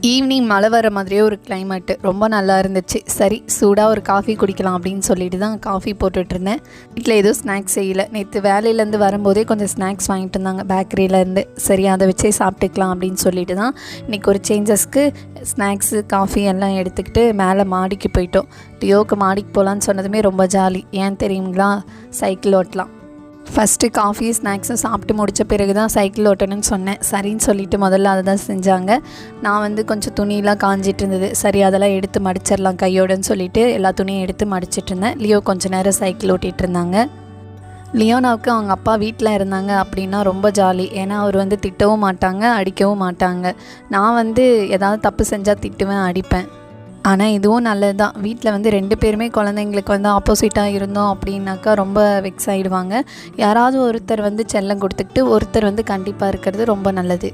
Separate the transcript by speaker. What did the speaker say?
Speaker 1: Evening மழை வர மாதிரியே ஒரு கிளைமேட்டு ரொம்ப நல்லா இருந்துச்சு. சரி சூடாக ஒரு காஃபி குடிக்கலாம் அப்படின்னு சொல்லிட்டு தான் காஃபி போட்டுட்ருந்தேன். வீட்டில் எதுவும் ஸ்நாக்ஸ் செய்யலை. நேற்று வேலையிலேருந்து வரும்போதே கொஞ்சம் ஸ்நாக்ஸ் வாங்கிட்டு இருந்தாங்க பேக்கரியிலேருந்து. சரி அதை வச்சே சாப்பிட்டுக்கலாம் அப்படின்னு சொல்லிட்டு தான் இன்றைக்கி ஒரு சேஞ்சஸ்க்கு ஸ்நாக்ஸு காஃபி எல்லாம் எடுத்துக்கிட்டு மேலே மாடிக்கு போயிட்டோம். லியோவுக்கு மாடிக்கு போகலான்னு சொன்னதுமே ரொம்ப ஜாலி. ஏன் தெரியுங்களா? சைக்கிள் ஓட்டலாம். ஃபஸ்ட்டு காஃபி ஸ்நாக்ஸும் சாப்பிட்டு முடித்த பிறகு தான் சைக்கிள் ஓட்டணும்னு சொன்னேன். சரின்னு சொல்லிவிட்டு முதல்ல அதை தான் செஞ்சாங்க. நான் கொஞ்சம் துணியெலாம் காஞ்சிட்டு இருந்தது. சரி அதெல்லாம் எடுத்து மடிச்சிடலாம் கையோடன்னு சொல்லிவிட்டு எல்லா துணியும் எடுத்து மடிச்சிட்டு இருந்தேன். லியோ கொஞ்சம் நேரம் சைக்கிள் ஓட்டிகிட்டு இருந்தாங்க. லியோனாவுக்கு அவங்க அப்பா வீட்டில் இருந்தாங்க அப்படின்னா ரொம்ப ஜாலி. ஏன்னா அவர் திட்டவும் மாட்டாங்க, அடிக்கவும் மாட்டாங்க. நான் ஏதாவது தப்பு செஞ்சால் திட்டுவேன், அடிப்பேன். ஆனால் இதுவும் நல்லது தான். வீட்டில் 2 பேருமே குழந்தைங்களுக்கு ஆப்போசிட்டாக இருந்தோம் அப்படின்னாக்கா ரொம்ப வெக்ஸ் ஆகிடுவாங்க. யாராவது ஒருத்தர் செல்லம் கொடுத்துக்கிட்டு ஒருத்தர் கண்டிப்பாக இருக்கிறது ரொம்ப நல்லது.